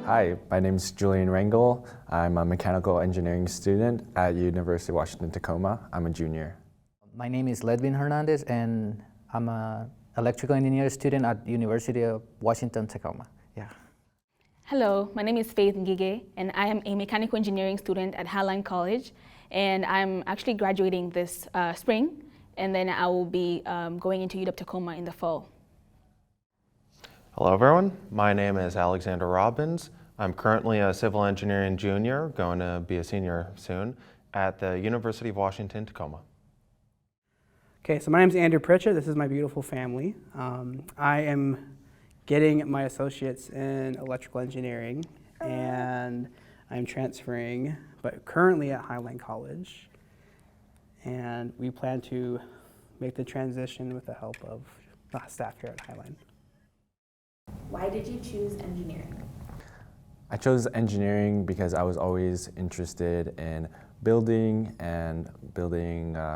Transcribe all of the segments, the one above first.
Hi, my name is Julian Rangel. I'm a mechanical engineering student at University of Washington, Tacoma. I'm a junior. My name is Ledvin Hernandez, and I'm an electrical engineering student at University of Washington, Tacoma. Yeah. Hello, my name is Faith Ngige, and I am a mechanical engineering student at Highline College, and I'm actually graduating this spring, and then I will be going into UW Tacoma in the fall. Hello everyone, my name is Alexander Robbins. I'm currently a civil engineering junior, going to be a senior soon, at the University of Washington, Tacoma. Okay, so my name is Andrew Pritchett. This is my beautiful family. I am getting my associates in electrical engineering, and I'm transferring, but currently at Highline College. And we plan to make the transition with the help of the staff here at Highline. Why did you choose engineering? I chose engineering because I was always interested in building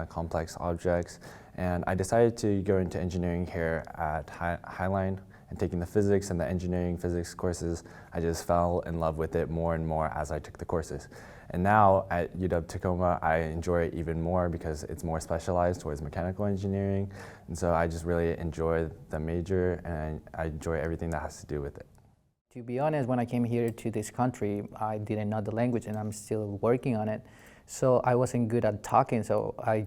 complex objects, and I decided to go into engineering here at Highline. And taking the physics and the engineering physics courses, I just fell in love with it more and more as I took the courses. And now at UW Tacoma, I enjoy it even more because it's more specialized towards mechanical engineering. And so I just really enjoy the major, and I enjoy everything that has to do with it. To be honest, when I came here to this country, I didn't know the language, and I'm still working on it. So I wasn't good at talking, so I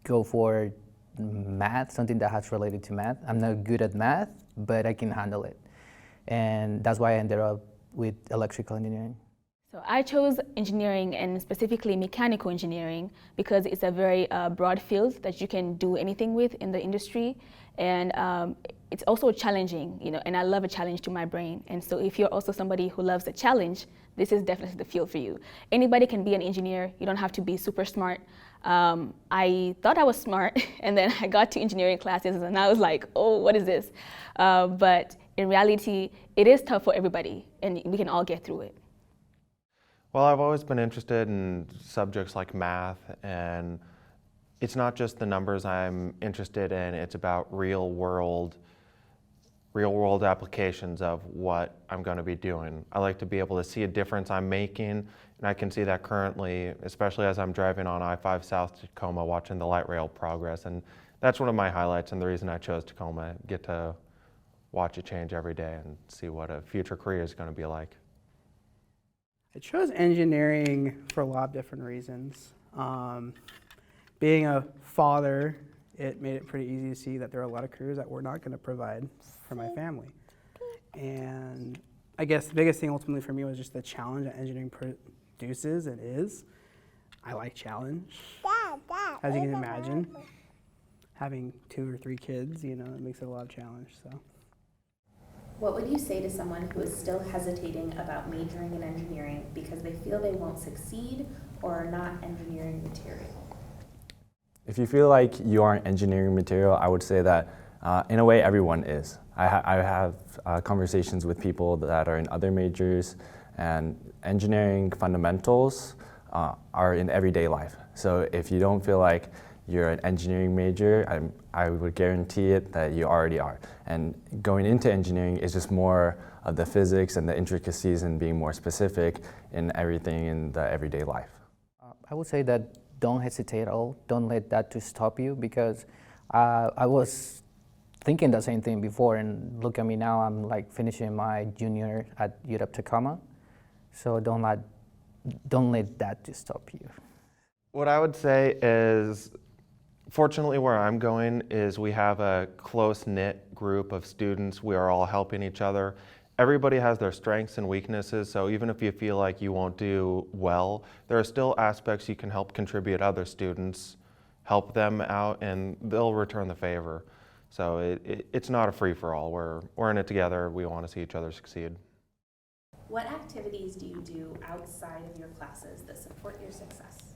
go for math, something that has related to math. I'm not good at math, but I can handle it. And that's why I ended up with electrical engineering. So I chose engineering, and specifically mechanical engineering, because it's a very broad field that you can do anything with in the industry, and it's also challenging, and I love a challenge to my brain. And so if you're also somebody who loves a challenge, this is definitely the field for you. Anybody can be an engineer. You don't have to be super smart. I thought I was smart, and then I got to engineering classes, and I was like, oh, what is this? But in reality, it is tough for everybody, and we can all get through it. Well, I've always been interested in subjects like math, and it's not just the numbers I'm interested in, it's about real world applications of what I'm going to be doing. I like to be able to see a difference I'm making, and I can see that currently, especially as I'm driving on I-5 South to Tacoma, watching the light rail progress, and that's one of my highlights and the reason I chose Tacoma. I get to watch it change every day and see what a future career is going to be like. I chose engineering for a lot of different reasons. Being a father, it made it pretty easy to see that there are a lot of careers that we're not going to provide for my family. And I guess the biggest thing ultimately for me was just the challenge that engineering produces and is. I like challenge. As you can imagine, having 2 or 3 kids, it makes it a lot of challenge. So. What would you say to someone who is still hesitating about majoring in engineering because they feel they won't succeed or are not engineering material? If you feel like you aren't engineering material, I would say that in a way everyone is. I have conversations with people that are in other majors, and engineering fundamentals are in everyday life. So if you don't feel like you're an engineering major, I would guarantee it that you already are. And going into engineering is just more of the physics and the intricacies and being more specific in everything in the everyday life. I would say that don't hesitate at all. Don't let that to stop you, because I was thinking the same thing before, and look at me now, I'm like finishing my junior at UW Tacoma. So don't let that to stop you. What I would say is, fortunately where I'm going is we have a close-knit group of students. We are all helping each other. Everybody has their strengths and weaknesses, so even if you feel like you won't do well, there are still aspects you can help contribute other students, help them out, and they'll return the favor. So it's not a free-for-all. We're in it together. We want to see each other succeed. What activities do you do outside of your classes that support your success?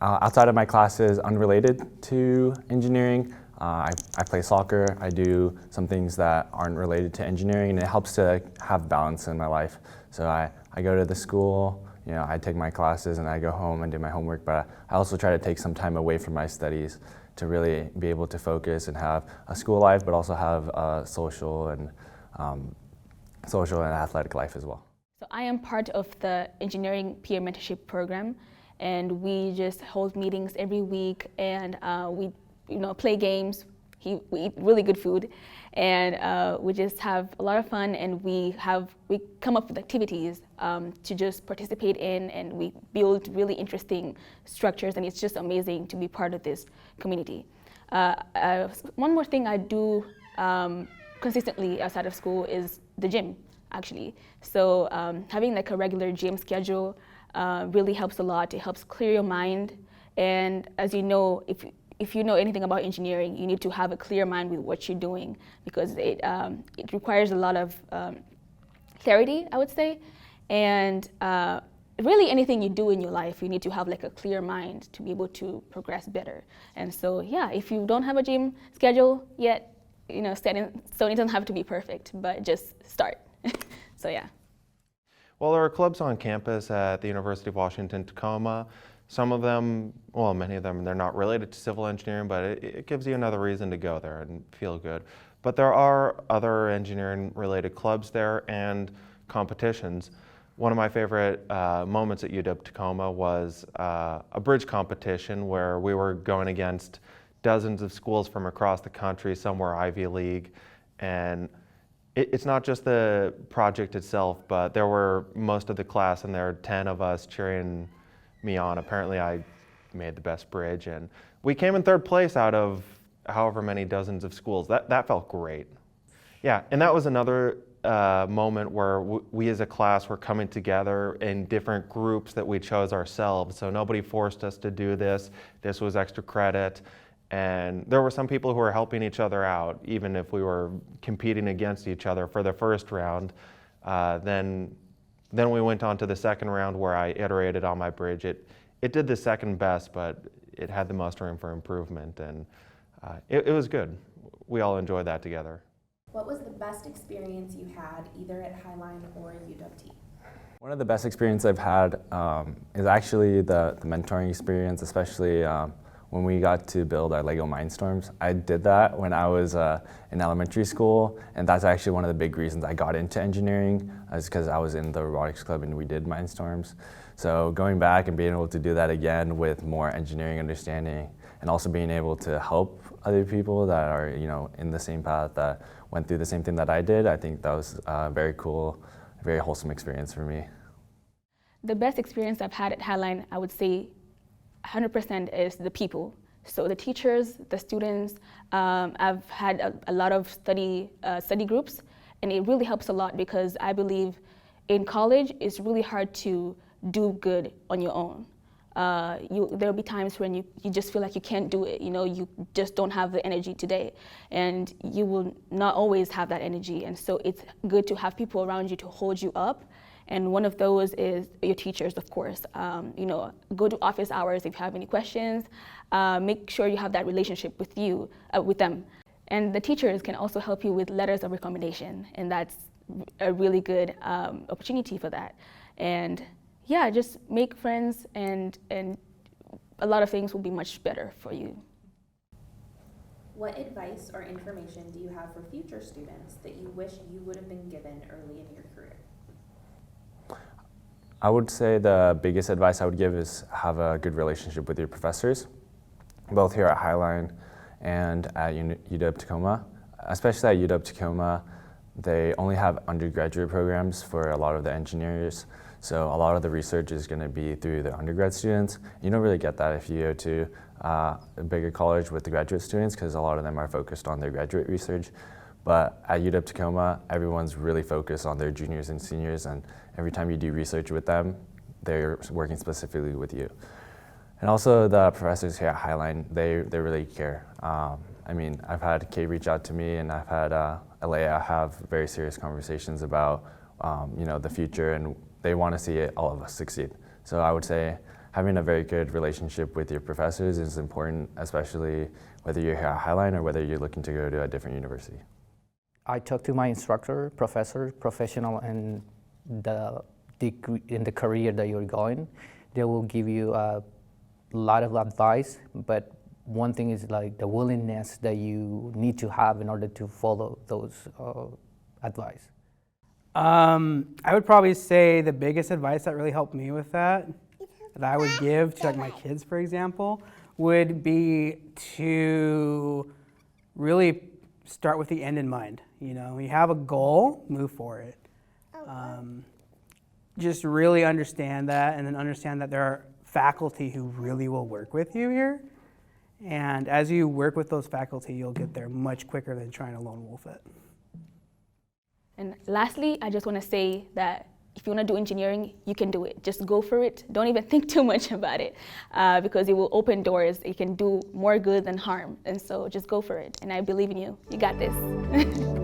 Outside of my classes unrelated to engineering, I play soccer. I do some things that aren't related to engineering, and it helps to have balance in my life. So I go to the school, I take my classes and I go home and do my homework, but I also try to take some time away from my studies to really be able to focus and have a school life, but also have a social and social and athletic life as well. So I am part of the engineering peer mentorship program, and we just hold meetings every week, and we play games. We eat really good food, and we just have a lot of fun, and we come up with activities to just participate in, and we build really interesting structures, and it's just amazing to be part of this community. One more thing I do consistently outside of school is the gym, actually. So having like a regular gym schedule really helps a lot. It helps clear your mind, and as you know, if you know anything about engineering, you need to have a clear mind with what you're doing, because it requires a lot of clarity, I would say, and really anything you do in your life, you need to have like a clear mind to be able to progress better. And so yeah, if you don't have a gym schedule yet, so it doesn't have to be perfect, but just start. So yeah. Well, there are clubs on campus at the University of Washington-Tacoma. Some of them, well, many of them, they're not related to civil engineering, but it gives you another reason to go there and feel good. But there are other engineering-related clubs there and competitions. One of my favorite moments at UW-Tacoma was a bridge competition where we were going against dozens of schools from across the country. Some were Ivy League, and it's not just the project itself, but there were most of the class, and there were 10 of us cheering me on. Apparently I made the best bridge, and we came in third place out of however many dozens of schools. That felt great. Yeah, and that was another moment where we as a class were coming together in different groups that we chose ourselves. So nobody forced us to do this. This was extra credit. And there were some people who were helping each other out, even if we were competing against each other for the first round. Then we went on to the second round where I iterated on my bridge. It did the second best, but it had the most room for improvement, and it was good. We all enjoyed that together. What was the best experience you had either at Highline or UW-T? One of the best experiences I've had is actually the mentoring experience, especially when we got to build our Lego Mindstorms. I did that when I was in elementary school, and that's actually one of the big reasons I got into engineering, is because I was in the robotics club and we did Mindstorms. So going back and being able to do that again with more engineering understanding, and also being able to help other people that are in the same path, that went through the same thing that I did, I think that was a very cool, very wholesome experience for me. The best experience I've had at Highline, I would say 100% is the people. So the teachers, the students. I've had a lot of study groups, and it really helps a lot, because I believe in college it's really hard to do good on your own. There'll be times when you just feel like you can't do it. You just don't have the energy today, and you will not always have that energy. And so it's good to have people around you to hold you up. And one of those is your teachers, of course. Go to office hours if you have any questions. Make sure you have that relationship with them. And the teachers can also help you with letters of recommendation, and that's a really good opportunity for that. And yeah, just make friends, and a lot of things will be much better for you. What advice or information do you have for future students that you wish you would have been given early in your career? I would say the biggest advice I would give is have a good relationship with your professors, both here at Highline and at UW-Tacoma. Especially at UW-Tacoma, they only have undergraduate programs for a lot of the engineers, so a lot of the research is going to be through the undergrad students. You don't really get that if you go to a bigger college with the graduate students, because a lot of them are focused on their graduate research. But at UW-Tacoma, everyone's really focused on their juniors and seniors, and every time you do research with them, they're working specifically with you. And also the professors here at Highline, they really care. I've had Kay reach out to me, and I've had Alea have very serious conversations about the future, and they want to see all of us succeed. So I would say having a very good relationship with your professors is important, especially whether you're here at Highline or whether you're looking to go to a different university. I talked to my instructor, professor, professional in the career that you're going. They will give you a lot of advice, but one thing is like the willingness that you need to have in order to follow those advice. I would probably say the biggest advice that really helped me with that I would give to like my kids, for example, would be to really start with the end in mind. You know, you have a goal, move for it. Just really understand that, and then understand that there are faculty who really will work with you here. And as you work with those faculty, you'll get there much quicker than trying to lone wolf it. And lastly, I just want to say that if you want to do engineering, you can do it. Just go for it. Don't even think too much about it, because it will open doors. It can do more good than harm. And so just go for it. And I believe in you. You got this.